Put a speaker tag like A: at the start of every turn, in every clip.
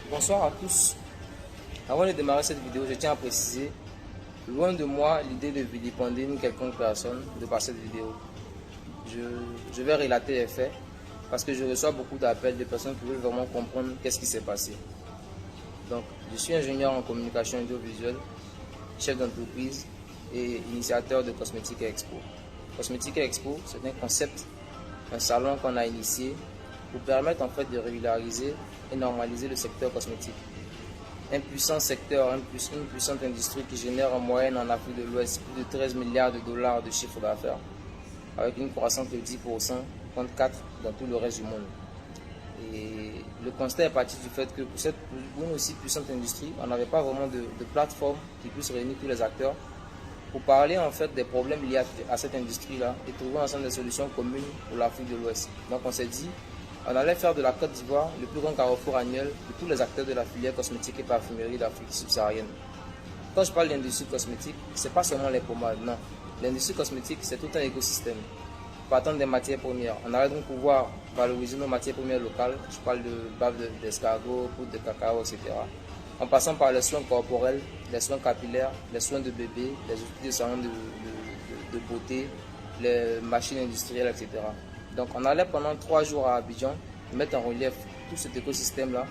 A: Bonsoir à tous. Avant de démarrer cette vidéo, je tiens à préciser, loin de moi l'idée de vilipender une quelconque personne de par cette vidéo. Je vais relater les faits parce que je reçois beaucoup d'appels de personnes qui veulent vraiment comprendre qu'est-ce qui s'est passé. Donc, je suis ingénieur en communication audiovisuelle, chef d'entreprise et initiateur de Cosmétique Expo. Cosmétique Expo, c'est un concept, un salon qu'on a initié pour permettre en fait de régulariser et normaliser le secteur cosmétique. Un puissant secteur, une puissante industrie qui génère en moyenne en Afrique de l'Ouest plus de 13 milliards de dollars de chiffre d'affaires, avec une croissance de 10% contre 4% dans tout le reste du monde. Et le constat est parti du fait que pour une aussi puissante industrie, on n'avait pas vraiment de plateforme qui puisse réunir tous les acteurs pour parler en fait des problèmes liés à cette industrie-là et trouver ensemble des solutions communes pour l'Afrique de l'Ouest. Donc on s'est dit, on allait faire de la Côte d'Ivoire le plus grand carrefour annuel de tous les acteurs de la filière cosmétique et parfumerie d'Afrique subsaharienne. Quand je parle d'industrie cosmétique, ce n'est pas seulement les pommades, non. L'industrie cosmétique, c'est tout un écosystème. Partant des matières premières, on allait donc pouvoir valoriser nos matières premières locales. Je parle de bave d'escargot, poudre de cacao, etc. En passant par les soins corporels, les soins capillaires, les soins de bébé, les outils de salon de beauté, les machines industrielles, etc. Donc on allait pendant 3 jours à Abidjan mettre en relief tout cet écosystème-là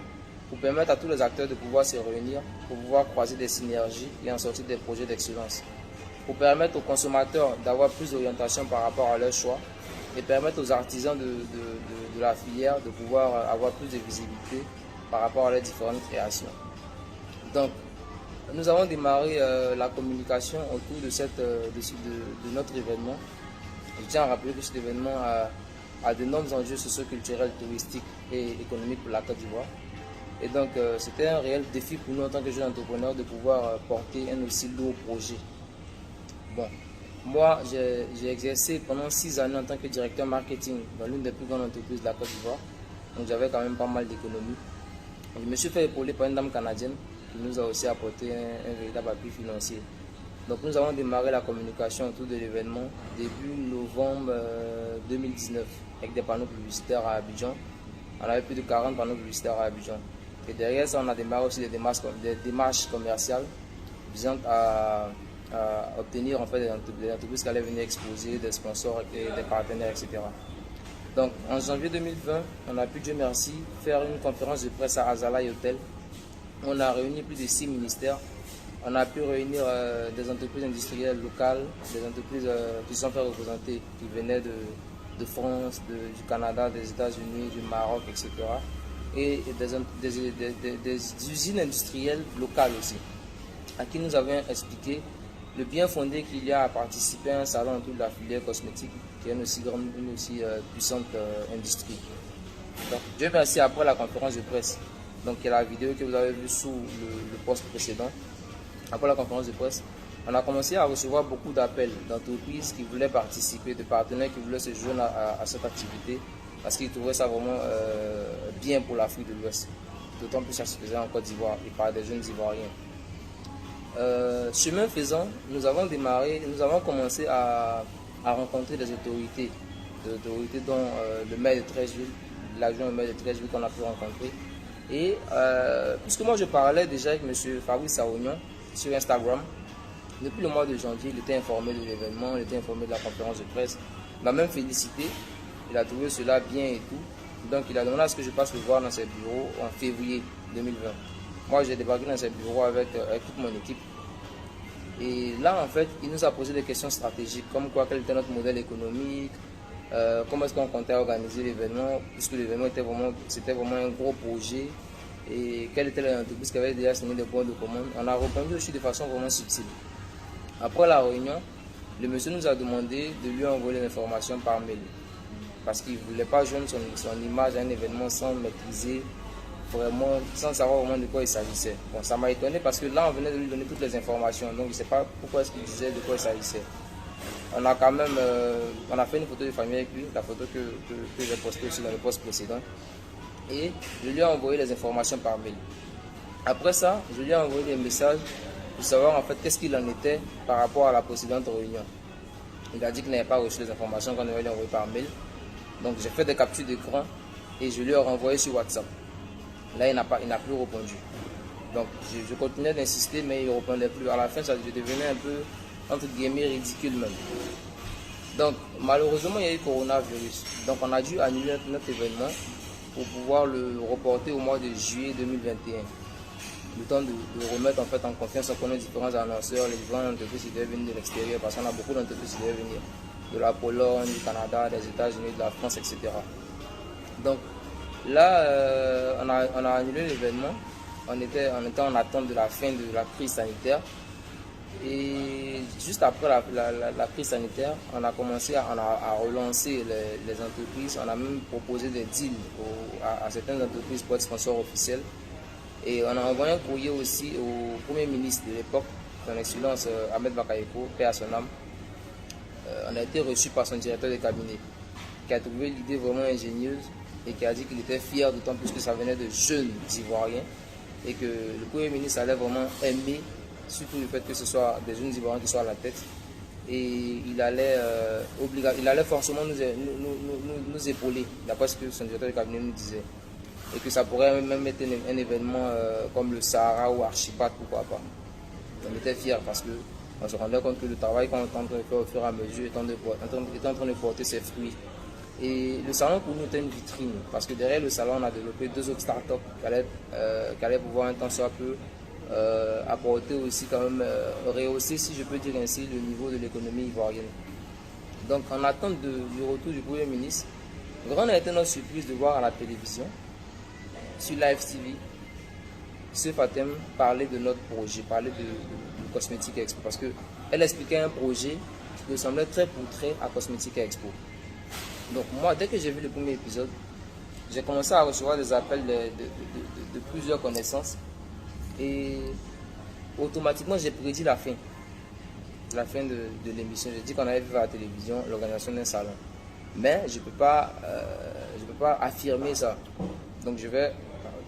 A: pour permettre à tous les acteurs de pouvoir se réunir, pour pouvoir croiser des synergies et en sortir des projets d'excellence. Pour permettre aux consommateurs d'avoir plus d'orientation par rapport à leurs choix et permettre aux artisans de la filière de pouvoir avoir plus de visibilité par rapport à leurs différentes créations. Donc, nous avons démarré la communication autour de notre événement. Je tiens à rappeler que cet événement a d'énormes enjeux socio-culturels, touristiques et économiques pour la Côte d'Ivoire. Et donc, c'était un réel défi pour nous en tant que jeunes entrepreneurs de pouvoir porter un aussi lourd projet. Bon, moi, j'ai exercé pendant 6 années en tant que directeur marketing dans l'une des plus grandes entreprises de la Côte d'Ivoire. Donc, j'avais quand même pas mal d'économies. Je me suis fait épauler par une dame canadienne qui nous a aussi apporté un véritable appui financier. Donc, nous avons démarré la communication autour de l'événement début novembre 2019 avec des panneaux publicitaires à Abidjan. On avait plus de 40 panneaux publicitaires à Abidjan. Et derrière ça, on a démarré aussi des démarches commerciales visant à obtenir en fait des entreprises qui allaient venir exposer, des sponsors et des partenaires, etc. Donc en janvier 2020, on a pu, Dieu merci, faire une conférence de presse à Azalaï Hotel. On a réuni plus de 6 ministères. On a pu réunir des entreprises industrielles locales, des entreprises qui se sont fait représenter, qui venaient de France, du Canada, des États-Unis, du Maroc, etc. Et des usines industrielles locales aussi, à qui nous avons expliqué le bien fondé qu'il y a à participer à un salon autour de la filière cosmétique, qui est une aussi grande, une aussi puissante industrie. Donc, Dieu merci, après la conférence de presse, donc il y a la vidéo que vous avez vue sous le post précédent. Après la conférence de presse, on a commencé à recevoir beaucoup d'appels d'entreprises qui voulaient participer, de partenaires qui voulaient se joindre à cette activité parce qu'ils trouvaient ça vraiment bien pour l'Afrique de l'Ouest. D'autant plus ça se faisait en Côte d'Ivoire et par des jeunes Ivoiriens. Chemin faisant, nous avons commencé à rencontrer des autorités dont le maire de Treichville, l'adjoint au maire de Treichville qu'on a pu rencontrer. Et puisque moi je parlais déjà avec M. Fabrice Saounion sur Instagram, depuis le mois de janvier, il était informé de l'événement, il était informé de la conférence de presse, il m'a même félicité, il a trouvé cela bien et tout. Donc il a demandé à ce que je passe le voir dans ses bureaux en février 2020. Moi j'ai débarqué dans ses bureaux avec toute mon équipe. Et là en fait, il nous a posé des questions stratégiques, comme quoi, quel était notre modèle économique, comment est-ce qu'on comptait organiser l'événement, puisque l'événement c'était vraiment un gros projet, et quelle était l'entreprise qui avait déjà signé des bons de commande. On a répondu aussi de façon vraiment subtile. Après la réunion, le monsieur nous a demandé de lui envoyer l'information par mail, parce qu'il ne voulait pas joindre son image à un événement sans maîtriser vraiment, sans savoir vraiment de quoi il s'agissait. Bon, ça m'a étonné parce que là on venait de lui donner toutes les informations, donc je ne sais pas pourquoi est-ce qu'il disait de quoi il s'agissait. On a quand même on a fait une photo de famille avec lui, la photo que j'ai postée aussi dans le post précédent, et je lui ai envoyé les informations par mail. Après ça, je lui ai envoyé des messages pour savoir en fait qu'est-ce qu'il en était par rapport à la précédente réunion. Il a dit qu'il n'avait pas reçu les informations qu'on avait envoyées par mail. Donc j'ai fait des captures d'écran et je lui ai renvoyé sur WhatsApp. Là, il n'a plus répondu. Donc, je continuais d'insister, mais il ne répondait plus. À la fin, je devenais un peu, entre guillemets, ridicule même. Donc, malheureusement, il y a eu coronavirus. Donc, on a dû annuler notre événement pour pouvoir le reporter au mois de juillet 2021. Le temps de remettre en fait en confiance. On connaît différents annonceurs, les différentes entreprises qui doivent venir de l'extérieur, parce qu'on a beaucoup d'entreprises qui doivent venir de la Pologne, du Canada, des États-Unis, de la France, etc. Donc là, on a annulé l'événement. On était en attente de la fin de la crise sanitaire. Et juste après la crise sanitaire, on a commencé à relancer les entreprises. On a même proposé des deals à certaines entreprises pour être sponsors officiels. Et on a envoyé un courrier aussi au Premier ministre de l'époque, son Excellence Ahmed Bakayoko, paix à son âme. On a été reçu par son directeur de cabinet, qui a trouvé l'idée vraiment ingénieuse et qui a dit qu'il était fier, d'autant plus que ça venait de jeunes Ivoiriens et que le Premier ministre allait vraiment aimer, surtout le fait que ce soit des jeunes Ivoiriens qui soient à la tête. Et il allait forcément nous épauler, d'après ce que son directeur de cabinet nous disait. Et que ça pourrait même être un événement comme le Sahara ou Archipad, pourquoi pas. On était fiers parce qu'on se rendait compte que le travail qu'on était en train de faire au fur et à mesure était en train de porter ses fruits. Et le salon pour nous était une vitrine, parce que derrière le salon, on a développé 2 autres startups qui allaient pouvoir un temps soit peu apporter aussi quand même, rehausser, si je peux dire ainsi, le niveau de l'économie ivoirienne. Donc en attente du retour du Premier ministre, grande a été notre surprise de voir à la télévision, sur Live TV, ce Fatem parlait de notre projet, parlait de Cosmétique Expo, parce qu'elle expliquait un projet qui ressemblait très pour très à Cosmétique Expo. Donc moi, dès que j'ai vu le premier épisode, j'ai commencé à recevoir des appels de plusieurs connaissances et automatiquement j'ai prédit la fin de l'émission. J'ai dit qu'on avait vu à la télévision l'organisation d'un salon, mais je ne peux pas affirmer ça. Donc je vais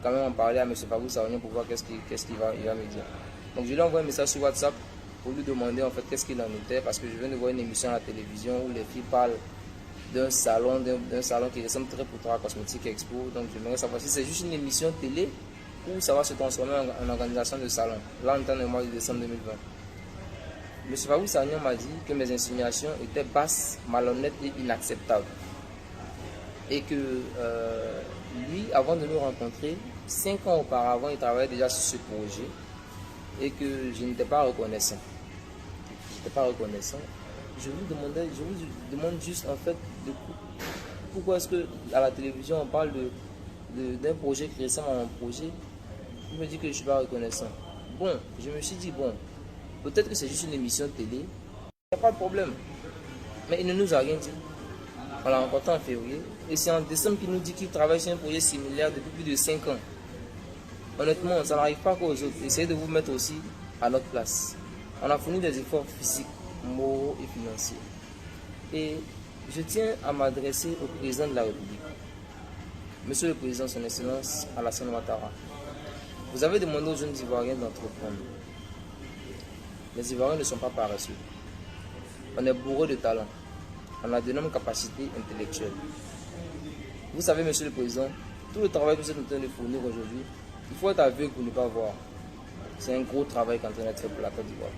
A: quand même en parler à M. Fabou Saognon pour voir qu'est-ce qu'il va me dire. Donc je lui ai envoyé un message sur WhatsApp pour lui demander en fait qu'est-ce qu'il en était, parce que je viens de voir une émission à la télévision où les filles parlent d'un salon qui ressemble très pour à Cosmétique Expo. Donc j'aimerais savoir si c'est juste une émission télé ou ça va se transformer en organisation de salon. Là on est dans le mois de décembre 2020. M. Fabou Saognon m'a dit que mes insinuations étaient basses, malhonnêtes et inacceptables. Et que lui, avant de nous rencontrer, 5 ans auparavant, il travaillait déjà sur ce projet et que je n'étais pas reconnaissant. Je vous demande juste en fait pourquoi est-ce que à la télévision on parle d'un projet qui ressemble à mon projet. Il me dit que je ne suis pas reconnaissant. Bon, je me suis dit bon, peut-être que c'est juste une émission de télé, il n'y a pas de problème. Mais il ne nous a rien dit. On l'a rencontré en février et c'est en décembre qu'il nous dit qu'il travaille sur un projet similaire depuis plus de 5 ans. Honnêtement, ça n'arrive pas qu'aux autres. Essayez de vous mettre aussi à notre place. On a fourni des efforts physiques, moraux et financiers. Et je tiens à m'adresser au président de la République. Monsieur le Président, son Excellence Alassane Ouattara, vous avez demandé aux jeunes Ivoiriens d'entreprendre. Les Ivoiriens ne sont pas paresseux. On est bourré de talent. On a d'énormes capacités intellectuelles. Vous savez, Monsieur le Président, tout le travail que vous êtes en train de fournir aujourd'hui, il faut être aveugle pour ne pas voir. C'est un gros travail qui est en train d'être fait pour la Côte d'Ivoire.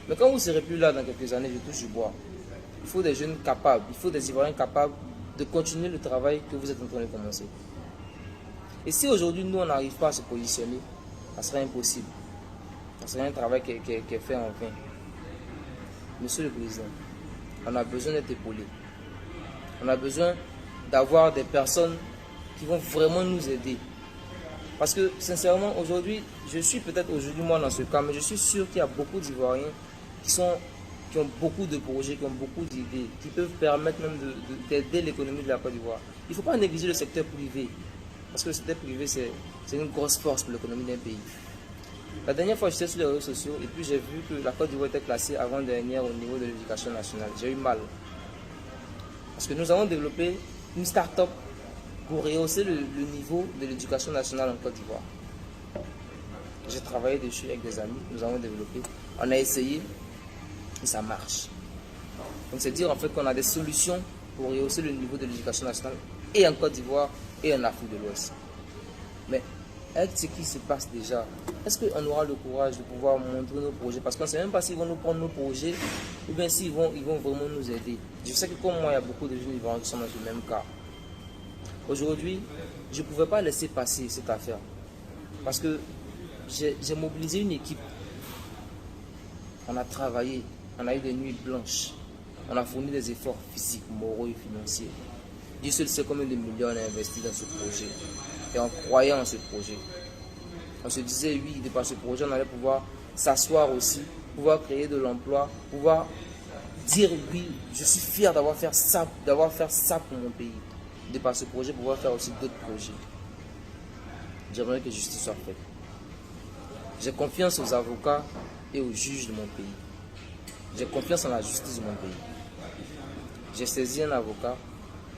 A: Mais quand vous ne serez plus là dans quelques années, je touche du bois. Il faut des jeunes capables, il faut des Ivoiriens capables de continuer le travail que vous êtes en train de commencer. Et si aujourd'hui, nous, on n'arrive pas à se positionner, ça serait impossible. Ça serait un travail qui est fait en vain. Monsieur le Président, on a besoin d'être épaulé. On a besoin d'avoir des personnes qui vont vraiment nous aider. Parce que sincèrement, aujourd'hui, je suis peut-être aujourd'hui moi dans ce cas, mais je suis sûr qu'il y a beaucoup d'Ivoiriens qui ont beaucoup de projets, qui ont beaucoup d'idées, qui peuvent permettre même d'aider l'économie de la Côte d'Ivoire. Il ne faut pas négliger le secteur privé, parce que le secteur privé, c'est une grosse force pour l'économie d'un pays. La dernière fois, j'étais sur les réseaux sociaux et puis j'ai vu que la Côte d'Ivoire était classée avant-dernière au niveau de l'éducation nationale. J'ai eu mal. Parce que nous avons développé une start-up pour rehausser le niveau de l'éducation nationale en Côte d'Ivoire. J'ai travaillé dessus avec des amis, nous avons développé, on a essayé et ça marche. Donc c'est dire en fait qu'on a des solutions pour rehausser le niveau de l'éducation nationale et en Côte d'Ivoire et en Afrique de l'Ouest. Mais avec ce qui se passe déjà, est-ce qu'on aura le courage de pouvoir montrer nos projets? Parce qu'on ne sait même pas s'ils vont nous prendre nos projets ou bien s'ils vont vraiment nous aider. Je sais que comme moi, il y a beaucoup de jeunes qui sont dans ce même cas. Aujourd'hui, je ne pouvais pas laisser passer cette affaire. Parce que j'ai mobilisé une équipe. On a travaillé, on a eu des nuits blanches. On a fourni des efforts physiques, moraux et financiers. Dieu seul sait combien de millions on a investi dans ce projet. Et on croyait en ce projet. On se disait, oui, de par ce projet, on allait pouvoir s'asseoir aussi, pouvoir créer de l'emploi, pouvoir dire, oui, je suis fier d'avoir fait ça pour mon pays. De par ce projet, pouvoir faire aussi d'autres projets. J'aimerais que justice soit faite. J'ai confiance aux avocats et aux juges de mon pays. J'ai confiance en la justice de mon pays. J'ai saisi un avocat,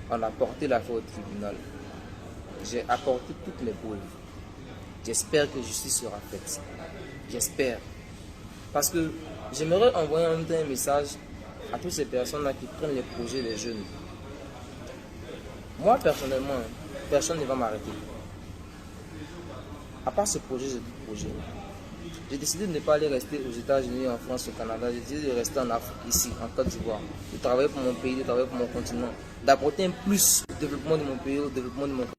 A: on a porté l'affaire au tribunal. J'ai apporté toutes les preuves. J'espère que justice sera faite. J'espère. Parce que j'aimerais envoyer en même temps un message à toutes ces personnes-là qui prennent les projets des jeunes. Moi, personnellement, personne ne va m'arrêter. À part ce projet, j'ai d'autres projets. J'ai décidé de ne pas aller rester aux États-Unis, en France, au Canada. J'ai décidé de rester en Afrique, ici, en Côte d'Ivoire. De travailler pour mon pays, de travailler pour mon continent. D'apporter un plus au développement de mon pays, au développement de mon continent.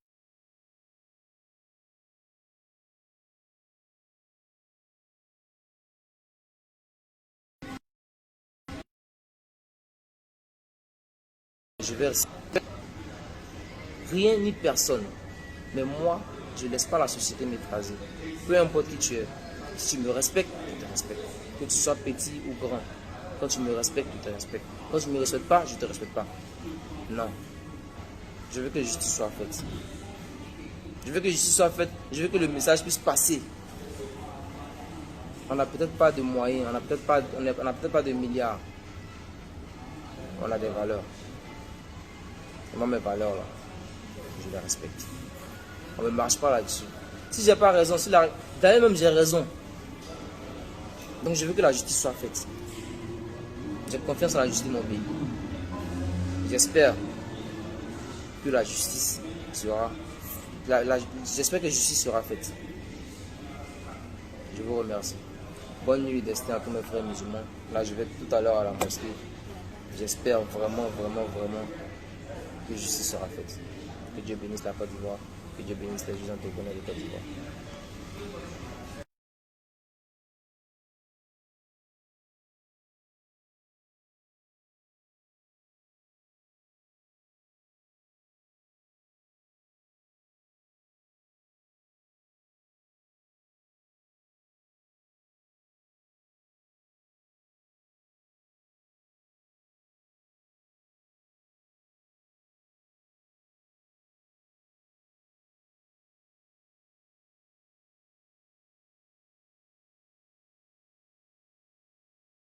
A: Je vais rester. Rien ni personne. Mais moi, je ne laisse pas la société m'écraser. Peu importe qui tu es. Si tu me respectes, je te respecte. Que tu sois petit ou grand. Quand tu me respectes, je te respecte. Quand tu ne me respectes pas, je ne te respecte pas. Non. Je veux que justice soit faite. Je veux que justice soit faite. Je veux que le message puisse passer. On n'a peut-être pas de moyens. On n'a peut-être pas de milliards. On a des valeurs. Et moi, mes valeurs, là, je les respecte. On ne marche pas là-dessus. Si j'ai pas raison, d'ailleurs même j'ai raison. Donc je veux que la justice soit faite. J'ai confiance en la justice de mon pays. J'espère que la justice sera... J'espère que la justice sera faite. Je vous remercie. Bonne nuit destin à tous mes frères musulmans. Là je vais tout à l'heure à la mosquée. J'espère vraiment que justice sera faite. Que Dieu bénisse la Côte d'Ivoire. Que Dieu bénisse les gens de Côte d'Ivoire.